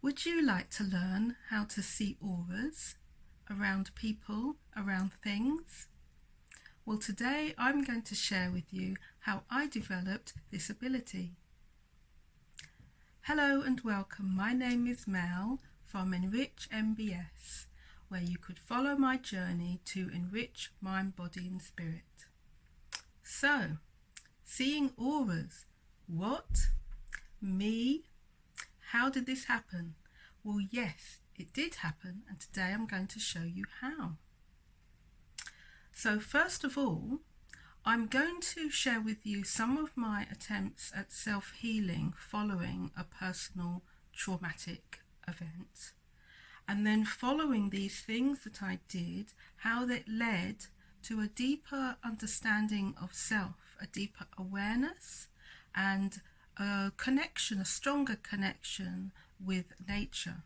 Would you like to learn how to see auras around people, around things? Well, today I'm going to share with you how I developed this ability. Hello and welcome. My name is Mel from EnRichmbs, where you could follow my journey to enrich mind, body and spirit. So, seeing auras. What? Me? How did this happen? Well, yes, it did happen, and today I'm going to show you how. So first of all, I'm going to share with you some of my attempts at self-healing following a personal traumatic event. And then following these things that I did, how that led to a deeper understanding of self, a deeper awareness and a connection, a stronger connection with nature.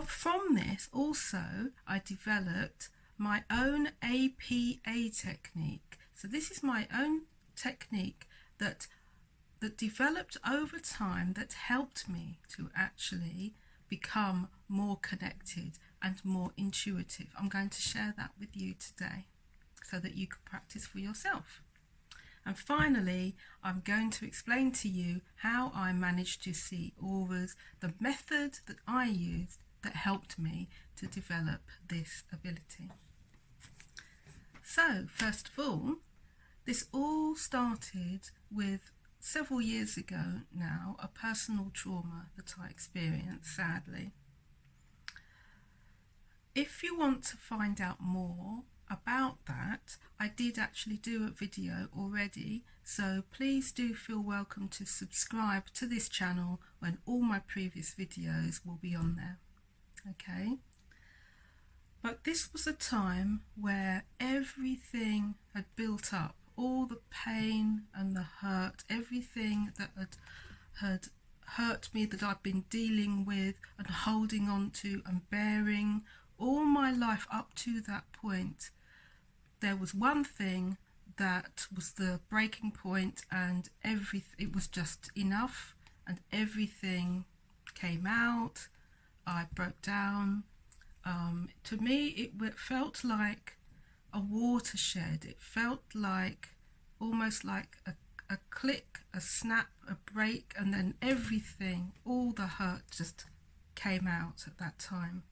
From this also I developed my own APA technique. So this is my own technique that developed over time, that helped me to actually become more connected and more intuitive. I'm going to share that with you today so that you can practice for yourself. And finally, I'm going to explain to you how I managed to see auras, the method that I used that helped me to develop this ability. So, first of all, this all started with several years ago now, a personal trauma that I experienced, sadly. If you want to find out more about that, I did actually do a video already, so please do feel welcome to subscribe to this channel when all my previous videos will be on there. Okay, but this was a time where everything had built up, all the pain and the hurt, everything that had hurt me, that I've been dealing with and holding on to and bearing all my life up to that point. There was one thing that was the breaking point, and it was just enough, and everything came out. I broke down. To me, it felt like a watershed. It felt like almost like a click, a snap, a break, and then everything, all the hurt just came out at that time.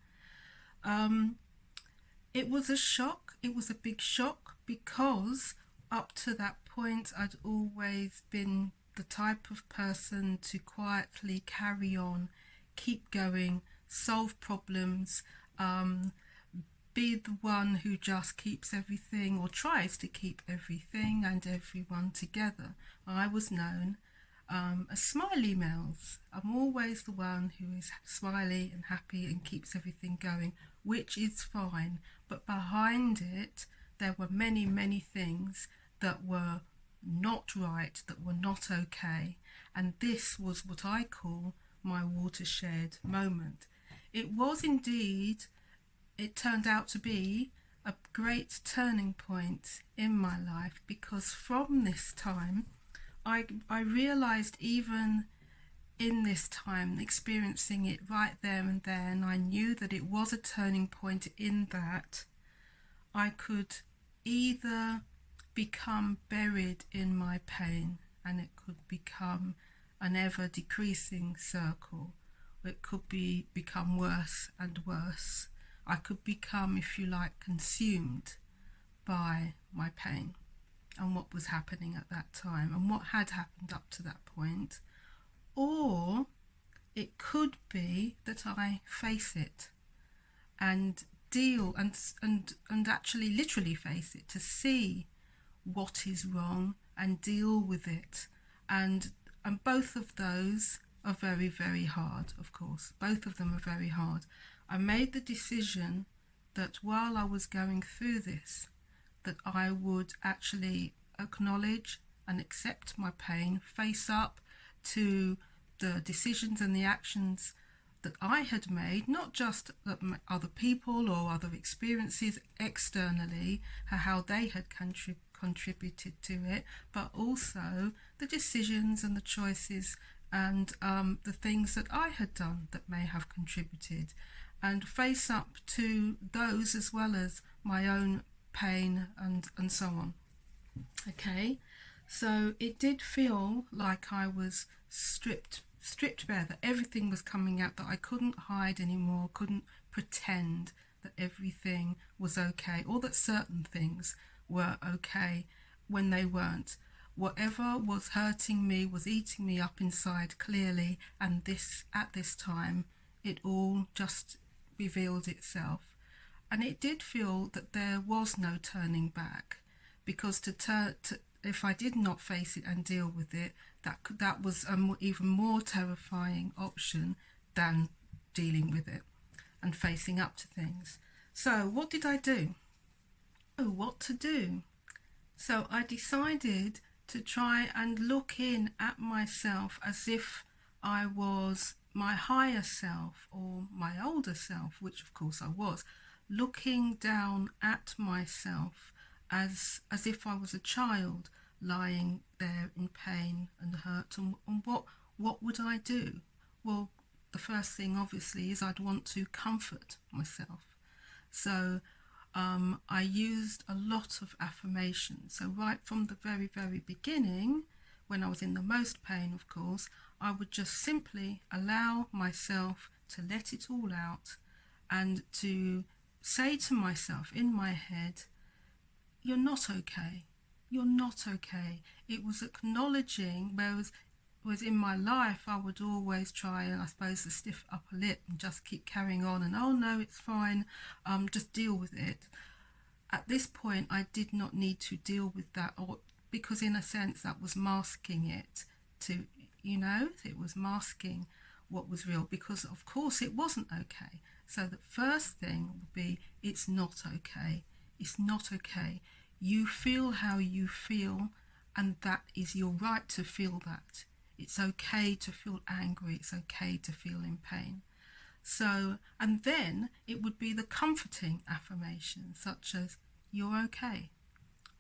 It was a shock. It was a big shock because up to that point I'd always been the type of person to quietly carry on, keep going, solve problems, be the one who just keeps everything or tries to keep everything and everyone together. I was known as Smiley Mels. I'm always the one who is smiley and happy and keeps everything going, which is fine, but behind it there were many, many things that were not right, that were not okay, and this was what I call my watershed moment. It was indeed, it turned out to be a great turning point in my life, because from this time I realised, even in this time, experiencing it right there and then, I knew that it was a turning point in that I could either become buried in my pain and it could become an ever decreasing circle. It could become worse and worse. I could become, if you like, consumed by my pain and what was happening at that time and what had happened up to that point. Or it could be that I face it and deal and actually literally face it, to see what is wrong and deal with it. And both of those are very, very hard, of course. Both of them are very hard. I made the decision that while I was going through this, that I would actually acknowledge and accept my pain, face up to the decisions and the actions that I had made, not just that other people or other experiences externally, how they had contributed to it, but also the decisions and the choices and the things that I had done that may have contributed, and face up to those as well as my own pain and so on. Okay, so it did feel like I was stripped bare, that everything was coming out, that I couldn't hide anymore, couldn't pretend that everything was okay, or that certain things were okay when they weren't. Whatever was hurting me was eating me up inside clearly, and at this time it all just revealed itself. And it did feel that there was no turning back, because if I did not face it and deal with it, that was an even more terrifying option than dealing with it and facing up to things. So what did I do? Oh, what to do? So I decided to try and look in at myself as if I was my higher self or my older self, which of course I was, looking down at myself as if I was a child lying there in pain and hurt. And what would I do? Well, the first thing obviously is I'd want to comfort myself. So I used a lot of affirmations. So right from the very, very beginning, when I was in the most pain, of course, I would just simply allow myself to let it all out and to say to myself in my head, you're not okay. You're not okay. It was acknowledging, whereas in my life I would always try and, I suppose, the stiff upper lip and just keep carrying on and, oh no, it's fine, just deal with it. At this point I did not need to deal with that, because in a sense that was masking it it was masking what was real, because of course it wasn't okay. So the first thing would be, it's not okay. It's not okay. You feel how you feel, and that is your right to feel that. It's okay to feel angry. It's okay to feel in pain. So, and then it would be the comforting affirmations, such as, you're okay.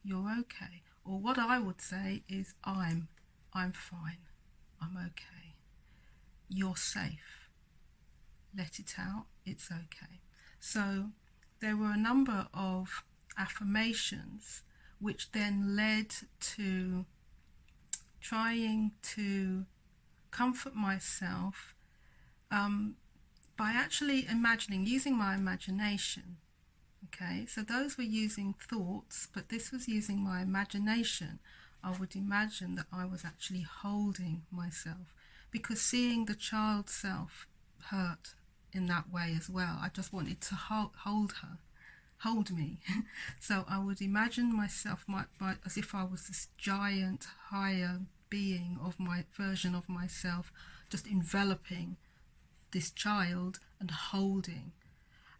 You're okay. Or what I would say is, I'm fine. I'm okay. You're safe. Let it out. It's okay. So there were a number of affirmations which then led to trying to comfort myself by actually using my imagination. Okay, so those were using thoughts, but this was using my imagination. I would imagine that I was actually holding myself, because seeing the child self hurt in that way as well, I just wanted to hold me. So I would imagine myself as if I was this giant higher being of my version of myself, just enveloping this child and holding.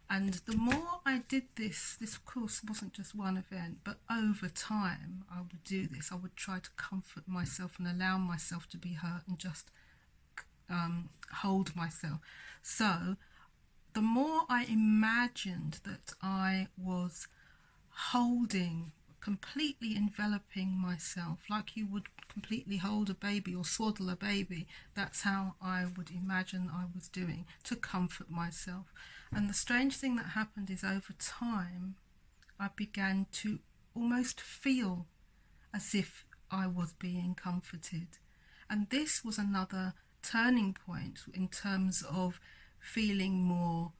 And the more I did this of course wasn't just one event, but over time I would do this. I would try to comfort myself and allow myself to be hurt and just hold myself. So the more I imagined that I was holding, completely enveloping myself, like you would completely hold a baby or swaddle a baby, that's how I would imagine I was doing to comfort myself. And the strange thing that happened is, over time I began to almost feel as if I was being comforted. And this was another turning point in terms of feeling more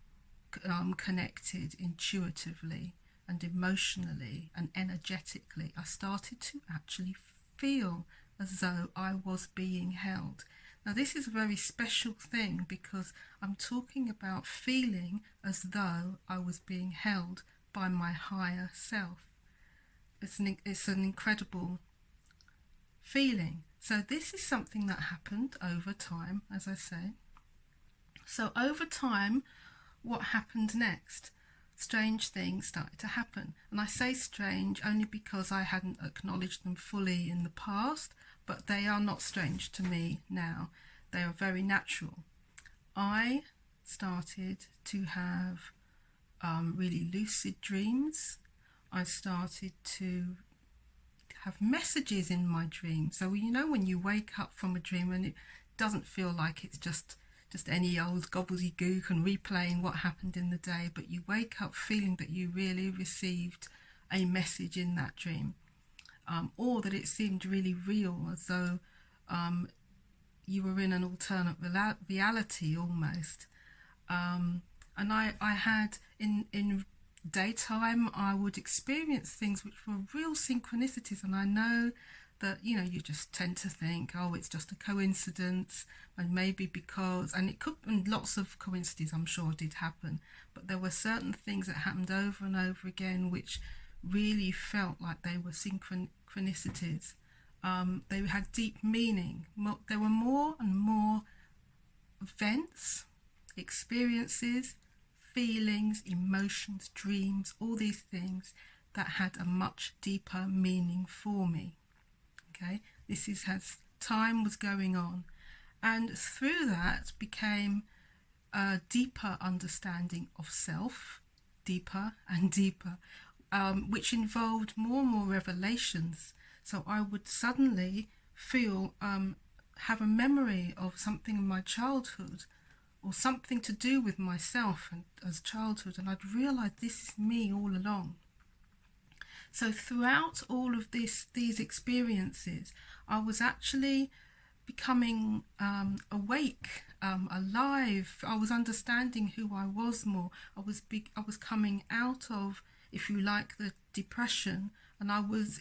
connected intuitively and emotionally and energetically. I started to actually feel as though I was being held. Now this is a very special thing, because I'm talking about feeling as though I was being held by my higher self. It's an incredible feeling. So this is something that happened over time, as I say. So over time, what happened next? Strange things started to happen. And I say strange only because I hadn't acknowledged them fully in the past, but they are not strange to me now. They are very natural. I started to have really lucid dreams. I started to have messages in my dreams. So you know when you wake up from a dream and doesn't feel like it's just any old gobbledygook and replaying what happened in the day, but you wake up feeling that you really received a message in that dream, or that it seemed really real, as though you were in an alternate reality almost. And I had in daytime, I would experience things which were real synchronicities, and I know that, you know, you just tend to think, oh, it's just a coincidence, and maybe because, and it could, and lots of coincidences I'm sure did happen, but there were certain things that happened over and over again which really felt like they were synchronicities. They had deep meaning. There were more and more events, experiences, feelings, emotions, dreams, all these things that had a much deeper meaning for me. Okay, this is as time was going on, and through that became a deeper understanding of self, deeper and deeper, which involved more and more revelations. So I would suddenly feel, have a memory of something in my childhood, or something to do with myself and as childhood, and I'd realise this is me all along. So throughout all of these experiences, I was actually becoming awake, alive. I was understanding who I was more. I was coming out of, if you like, the depression, and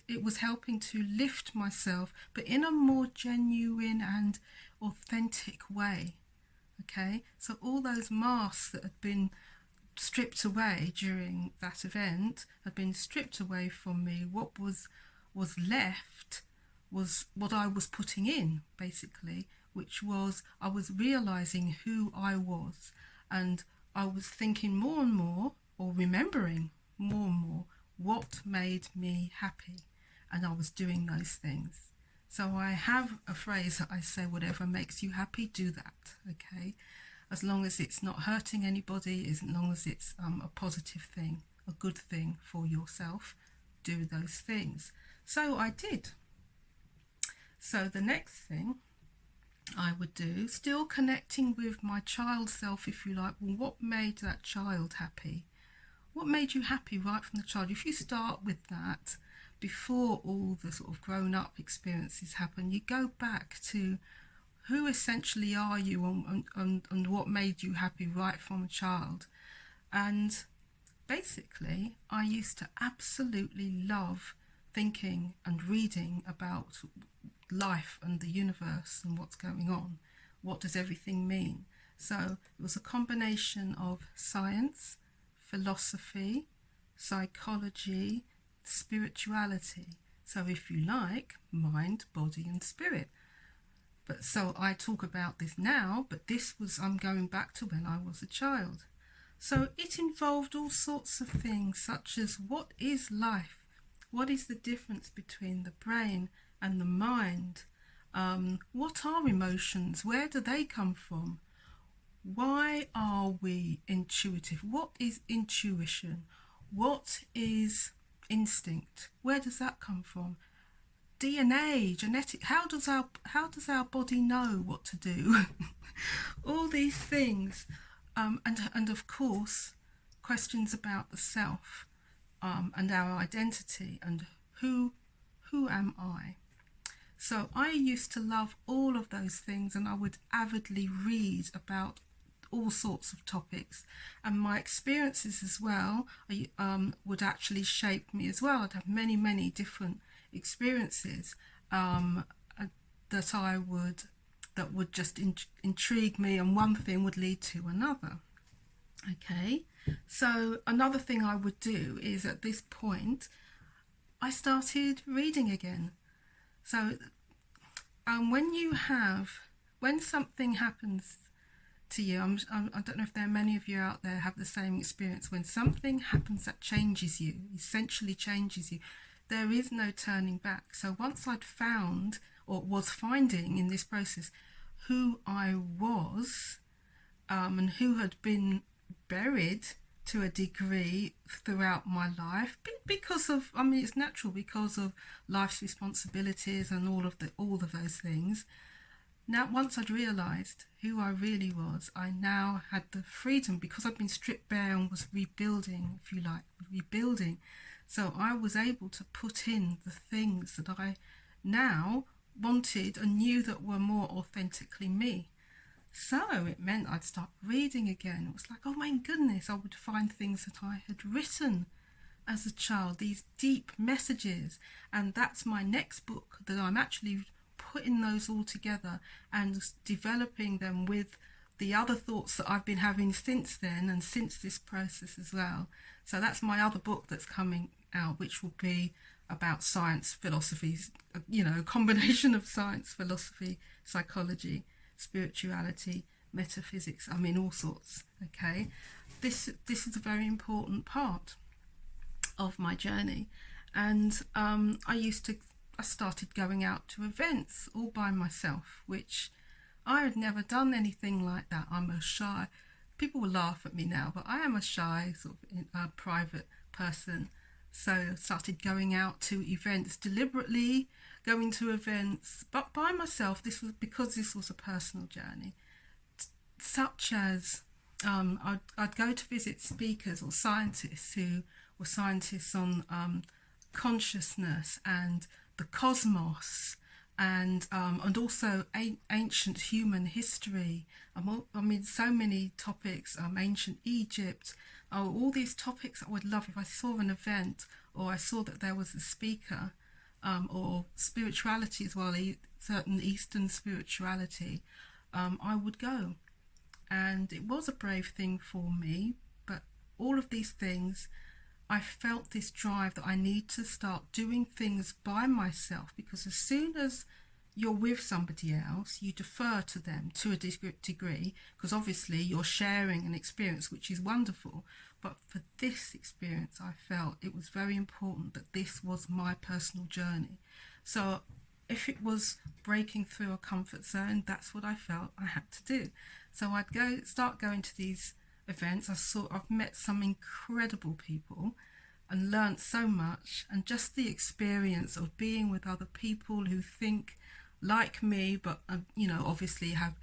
it was helping to lift myself, but in a more genuine and authentic way. Okay, so all those masks that had been stripped away during that event had been stripped away from me. What was left was what I was putting in, basically, which was I was realizing who I was, and I was thinking more and more, or remembering more and more, what made me happy, and I was doing those things. So I have a phrase that I say, whatever makes you happy, do that, okay? As long as it's not hurting anybody, as long as it's a positive thing, a good thing for yourself, do those things. So I did. So the next thing I would do, still connecting with my child self, if you like, well, what made that child happy? What made you happy right from the child? If you start with that, before all the sort of grown-up experiences happen, you go back to who essentially are you, and what made you happy right from a child. And basically, I used to absolutely love thinking and reading about life and the universe and what's going on. What does everything mean? So it was a combination of science, philosophy, psychology, spirituality. So if you like, mind, body and spirit. But so I talk about this now, but I'm going back to when I was a child. So it involved all sorts of things, such as what is life? What is the difference between the brain and the mind? What are emotions? Where do they come from? Why are we intuitive? What is intuition? What is instinct? Where does that come from? DNA, genetic, how does our body know what to do? All these things, and of course questions about the self, and our identity, and who am I? So I used to love all of those things, and I would avidly read about all sorts of topics, and my experiences as well would actually shape me as well. I'd have many different experiences that would just intrigue me, and one thing would lead to another. Okay, so another thing I would do is, at this point, I started reading again. So when something happens to you, I don't know if there are many of you out there have the same experience. When something happens that changes you, essentially changes you, there is no turning back. So once I'd found, or was finding in this process, who I was, and who had been buried to a degree throughout my life, because of, it's natural, because of life's responsibilities and all of those things, Now, once I'd realised who I really was, I now had the freedom, because I'd been stripped bare and was rebuilding, if you like, rebuilding. So I was able to put in the things that I now wanted and knew that were more authentically me. So it meant I'd start reading again. It was like, oh my goodness, I would find things that I had written as a child, these deep messages. And that's my next book, that I'm actually putting those all together and developing them with the other thoughts that I've been having since then and since this process as well. So that's my other book that's coming out, which will be about science, philosophy, a combination of science, philosophy, psychology, spirituality, metaphysics, all sorts. Okay, this is a very important part of my journey. And I started going out to events all by myself, which I had never done anything like that. I'm a shy, people will laugh at me now, but I am a shy sort of private person. So I started going out to events, deliberately going to events, but by myself. This was because this was a personal journey, such as I'd go to visit speakers or scientists who were scientists on consciousness and the cosmos, and also ancient human history. So many topics, ancient Egypt, all these topics I would love. If I saw an event or I saw that there was a speaker, or spirituality as well, certain Eastern spirituality, I would go. And it was a brave thing for me, but all of these things, I felt this drive that I need to start doing things by myself, because as soon as you're with somebody else, you defer to them to a degree, because obviously you're sharing an experience, which is wonderful. But for this experience, I felt it was very important that this was my personal journey. So if it was breaking through a comfort zone, that's what I felt I had to do. So I'd start going to these events. I've met some incredible people and learnt so much, and just the experience of being with other people who think like me, but obviously have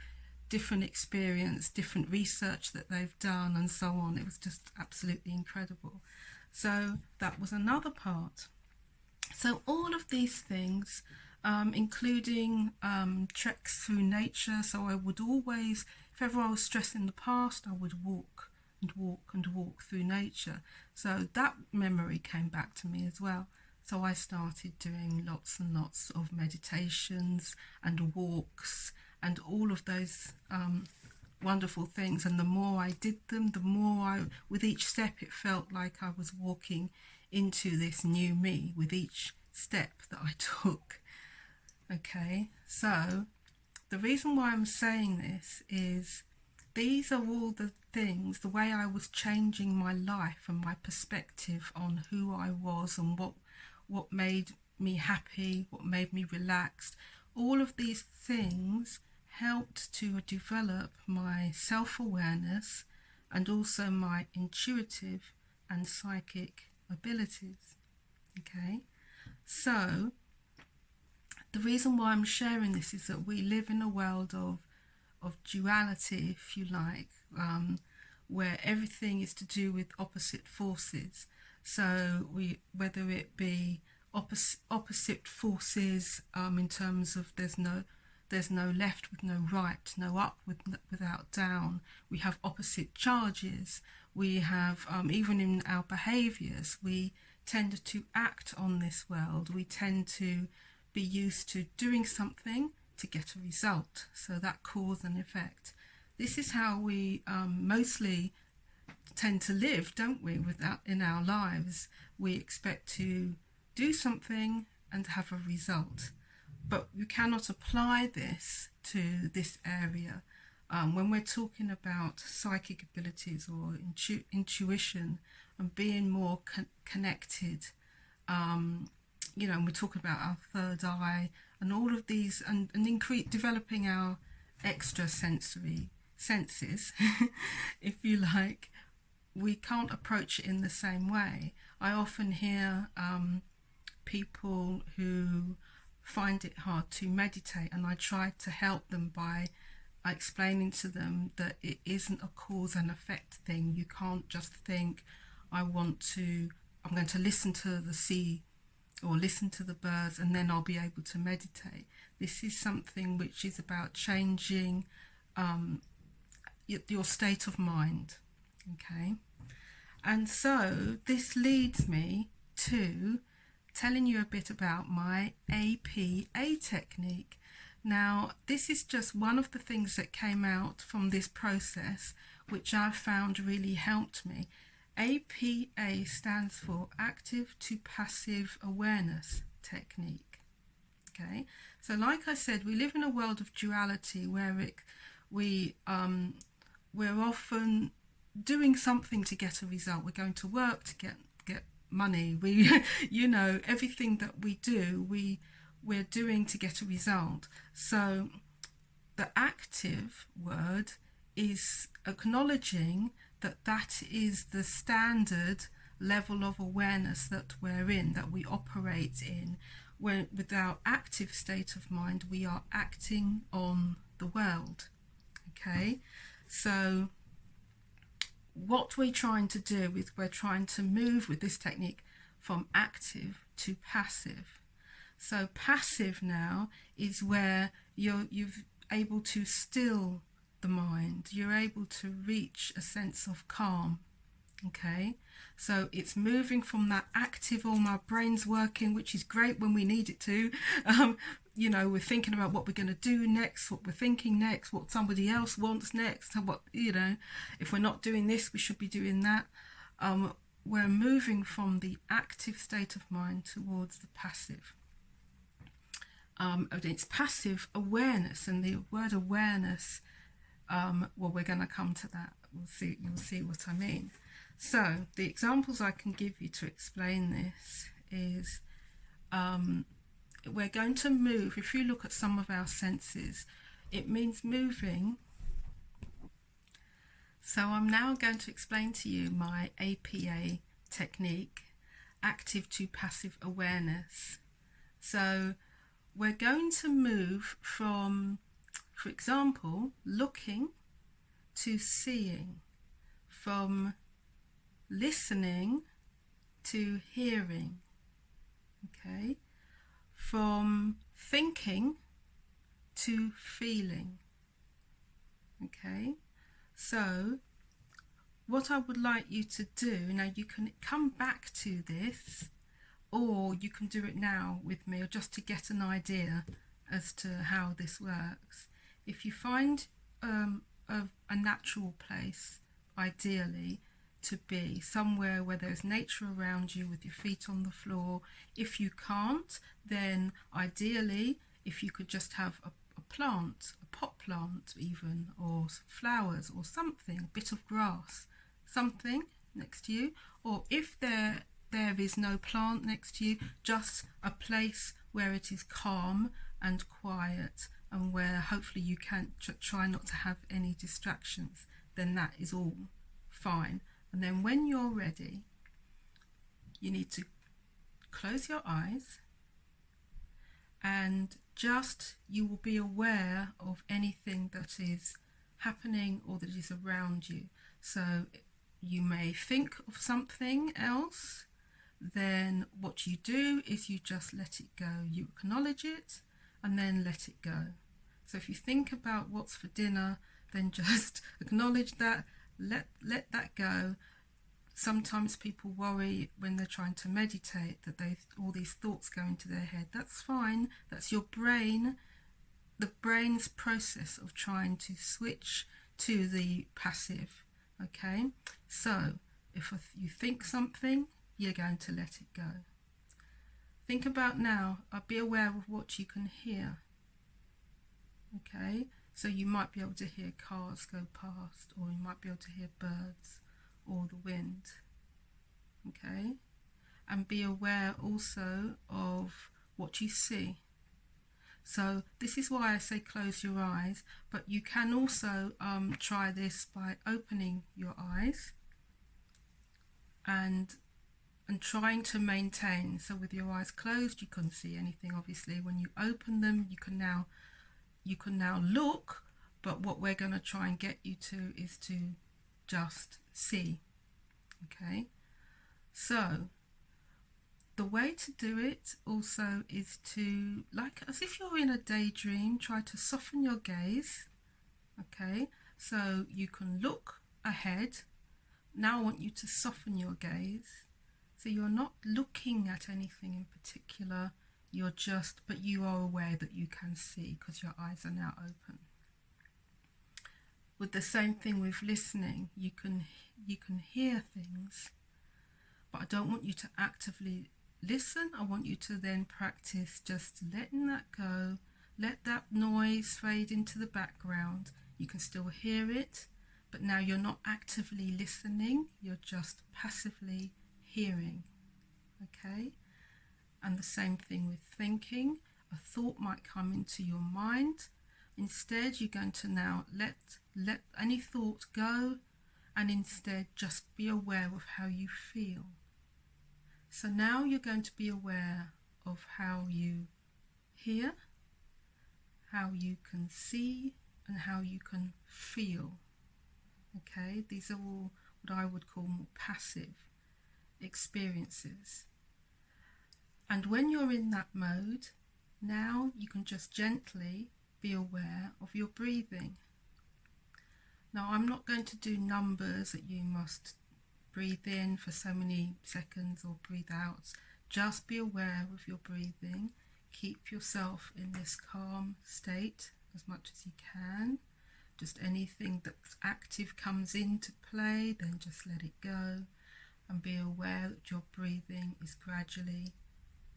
different experience, different research that they've done, and so on. It was just absolutely incredible. So that was another part. So all of these things, including treks through nature. So I would always, if ever I was stressed in the past, I would walk and walk and walk through nature. So that memory came back to me as well. So I started doing lots and lots of meditations and walks and all of those wonderful things. And the more I did them, the more with each step, it felt like I was walking into this new me with each step that I took. Okay, so the reason why I'm saying this is these are all the things, the way I was changing my life and my perspective on who I was and what made me happy, what made me relaxed. All of these things helped to develop my self-awareness and also my intuitive and psychic abilities. Okay, so the reason why I'm sharing this is that we live in a world of duality, if you like, where everything is to do with opposite forces. So whether it be opposite forces in terms of there's no left with no right, no up without down. We have opposite charges. We have even in our behaviours, we tend to act on this world. We tend to be used to doing something to get a result. So that cause and effect. This is how we mostly tend to live, don't we? In our lives, we expect to do something and have a result, but you cannot apply this to this area. When we're talking about psychic abilities or intuition and being more connected, and we're talking about our third eye and all of these, and developing our extrasensory senses, if you like, we can't approach it in the same way. I often hear people who find it hard to meditate, and I try to help them by explaining to them that it isn't a cause and effect thing. You can't just think, I'm going to listen to the sea or listen to the birds and then I'll be able to meditate. This is something which is about changing your state of mind. Okay, and so this leads me to telling you a bit about my APA technique. Now, this is just one of the things that came out from this process which I found really helped me. APA stands for Active to Passive Awareness Technique. Okay, so like I said, we live in a world of duality where we're often doing something to get a result. We're going to work to get money. We everything that we do, we're doing to get a result. So the active word is acknowledging that is the standard level of awareness that we're in, that we operate in. When with our active state of mind, we are acting on the world. Okay, so what we're trying to do is we're trying to move with this technique from active to passive. So passive now is where you're able to still the mind. You're able to reach a sense of calm. Okay, so it's moving from that active, all my brain's working, which is great when we need it to. We're thinking about what we're going to do next, what we're thinking next, what somebody else wants next, if we're not doing this, we should be doing that. We're moving from the active state of mind towards the passive. It's passive awareness, and the word awareness, we're going to come to that. You'll see what I mean. So the examples I can give you to explain this is we're going to move. If you look at some of our senses, it means moving. So I'm now going to explain to you my APA technique, active to passive awareness. So we're going to move from, for example, looking to seeing, from listening to hearing, okay, from thinking to feeling. Okay, so what I would like you to do now, you can come back to this, or you can do it now with me, or just to get an idea as to how this works. If you find a natural place, ideally, to be somewhere where there's nature around you with your feet on the floor. If you can't, then ideally, if you could just have a plant, a pot plant even, or some flowers or something, a bit of grass, something next to you. Or if there is no plant next to you, just a place where it is calm and quiet, and where hopefully you can try not to have any distractions, then that is all fine. And then when you're ready, you need to close your eyes, and just you will be aware of anything that is happening or that is around you. So you may think of something else, then what you do is you just let it go. You acknowledge it and then let it go. So if you think about what's for dinner, then just acknowledge that, let that go. Sometimes people worry when they're trying to meditate that all these thoughts go into their head. That's fine. That's your brain, the brain's process of trying to switch to the passive. Okay, so if you think something, you're going to let it go. Think about now, be aware of what you can hear. Okay, so you might be able to hear cars go past, or you might be able to hear birds or the wind. Okay, and be aware also of what you see. So this is why I say close your eyes, but you can also try this by opening your eyes and and trying to maintain. So with your eyes closed, you couldn't see anything. Obviously, when you open them, you can now look. But what we're going to try and get you to is to just see. Okay. So the way to do it also is to, like as if you're in a daydream, try to soften your gaze. Okay. So you can look ahead. Now I want you to soften your gaze. So you're not looking at anything in particular, but you are aware that you can see because your eyes are now open. With the same thing with listening, you can hear things, but I don't want you to actively listen. I want you to then practice just letting that go, let that noise fade into the background. You can still hear it, but now you're not actively listening, you're just passively hearing. Okay? And the same thing with thinking. A thought might come into your mind. Instead, you're going to now let any thought go, and instead just be aware of how you feel. So now you're going to be aware of how you hear, how you can see, and how you can feel. Okay, these are all what I would call more passive experiences. And when you're in that mode, now you can just gently be aware of your breathing. Now I'm not going to do numbers that you must breathe in for so many seconds or breathe out. Just be aware of your breathing. Keep yourself in this calm state as much as you can. Just anything that's active comes into play, then just let it go, and be aware that your breathing is gradually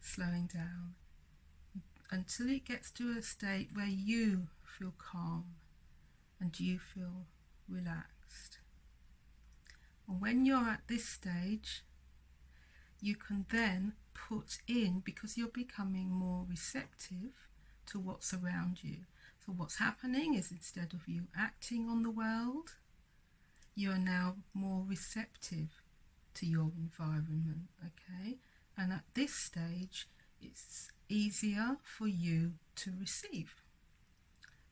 slowing down until it gets to a state where you feel calm and you feel relaxed. And when you're at this stage, you can then put in, because you're becoming more receptive to what's around you. So what's happening is, instead of you acting on the world, you are now more receptive to your environment. Okay? And at this stage, it's easier for you to receive.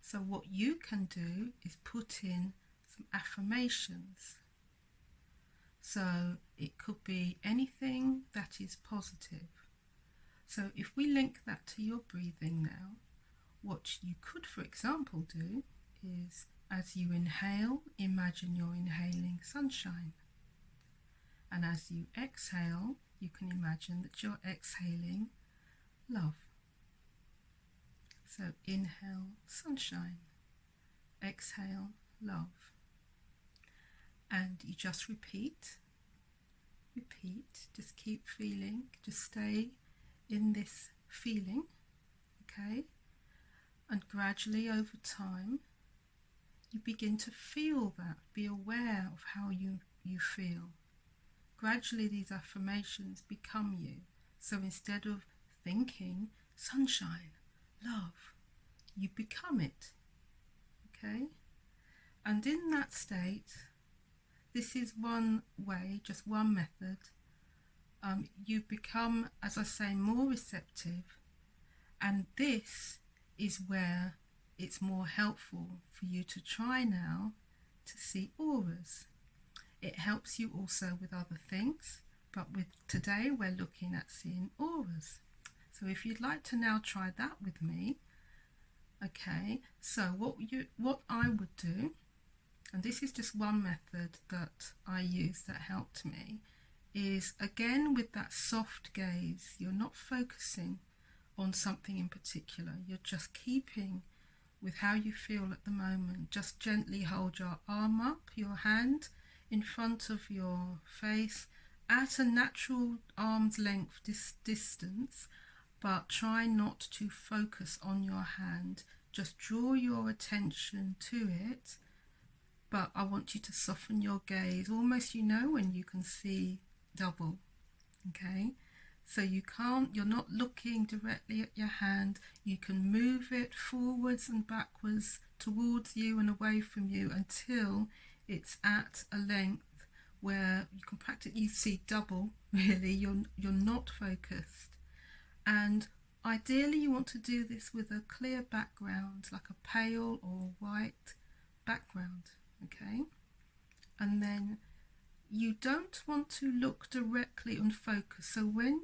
So what you can do is put in some affirmations. So it could be anything that is positive. So if we link that to your breathing now, what you could, for example, do is, as you inhale, imagine you're inhaling sunshine. And as you exhale, you can imagine that you're exhaling love. So inhale sunshine, exhale love. And you just repeat, just keep feeling, just stay in this feeling, okay? And gradually over time, you begin to feel that, be aware of how you feel. Gradually these affirmations become you. So instead of thinking sunshine, love, you become it, okay? And in that state, this is one way, just one method. You become, as I say, more receptive, and this is where it's more helpful for you to try now to see auras. It helps you also with other things, but today we're looking at seeing auras. So if you'd like to now try that with me, okay, so what I would do, and this is just one method that I use that helped me, is again with that soft gaze. You're not focusing on something in particular, you're just keeping with how you feel at the moment. Just gently hold your arm up, your hand in front of your face at a natural arm's length distance, but try not to focus on your hand. Just draw your attention to it, but I want you to soften your gaze, almost, you know, when you can see double, okay? So you're not looking directly at your hand. You can move it forwards and backwards towards you and away from you until it's at a length where you can practice, you see double, really, you're not focused. And ideally you want to do this with a clear background, like a pale or white background, okay? And then you don't want to look directly and focus. So when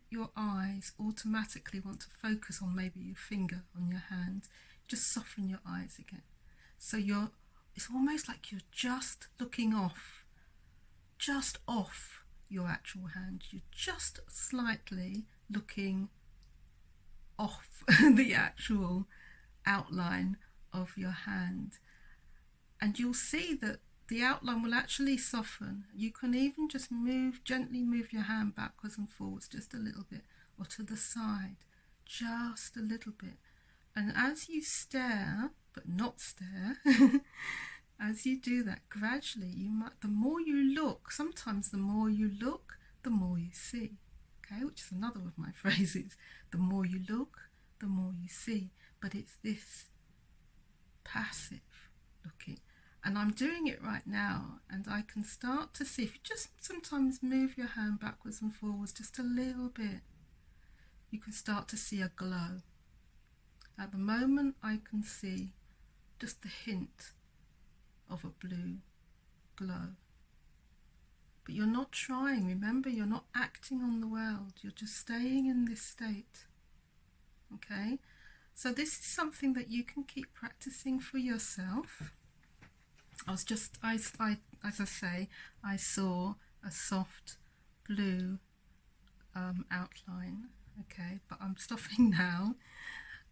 your eyes automatically want to focus on maybe your finger on your hand, just soften your eyes again. So it's almost like you're just looking off, just off your actual hand. You're just slightly looking off the actual outline of your hand. And you'll see that the outline will actually soften. You can even just gently move your hand backwards and forwards just a little bit, or to the side, just a little bit. And as you stare, but not stare, as you do that, gradually, the more you look, sometimes the more you look, the more you see. Okay, which is another of my phrases. The more you look, the more you see. But it's this passive looking. And I'm doing it right now, and I can start to see, if you just sometimes move your hand backwards and forwards just a little bit, you can start to see a glow. At the moment, I can see just the hint of a blue glow. But you're not trying, remember, you're not acting on the world, you're just staying in this state. Okay, so this is something that you can keep practicing for yourself. As I say, I saw a soft blue outline, okay, but I'm stopping now.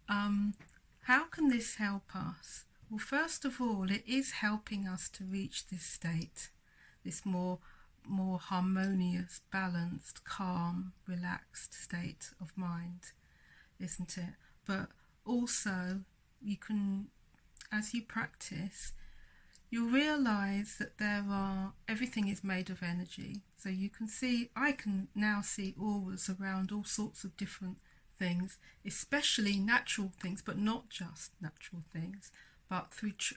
How can this help us? Well, first of all, it is helping us to reach this state, this more harmonious, balanced, calm, relaxed state of mind, isn't it? But also, you can, as you practice, you'll realize that everything is made of energy. So you can see, I can now see auras around all sorts of different things, especially natural things, but not just natural things, but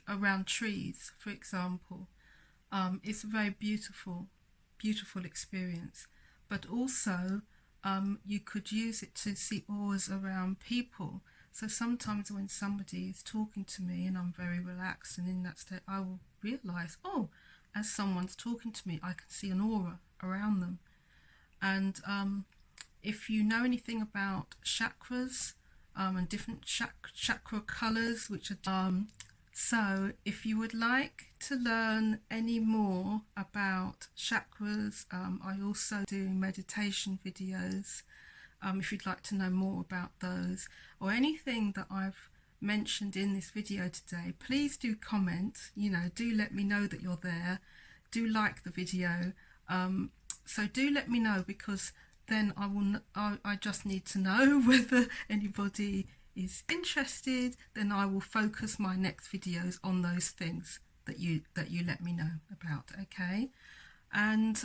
around trees, for example. It's a very beautiful experience. But also, you could use it to see auras around people. So sometimes when somebody is talking to me and I'm very relaxed and in that state, I will realise, oh, as someone's talking to me, I can see an aura around them. And if you know anything about chakras and different chakra colours, which are so if you would like to learn any more about chakras, I also do meditation videos. If you'd like to know more about those, or anything that I've mentioned in this video today, please do comment, do let me know that you're there, do like the video, so do let me know, because then I just need to know whether anybody is interested. Then I will focus my next videos on those things that you let me know about, okay? And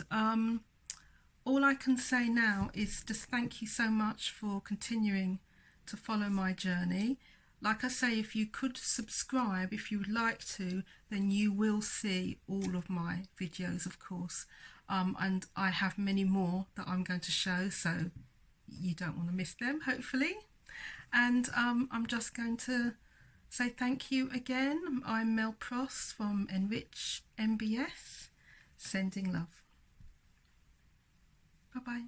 all I can say now is just thank you so much for continuing to follow my journey. Like I say, if you could subscribe, if you would like to, then you will see all of my videos, of course. And I have many more that I'm going to show, so you don't want to miss them, hopefully. And I'm just going to say thank you again. I'm Mel Pross from EnRichmbs, sending love. Bye-bye.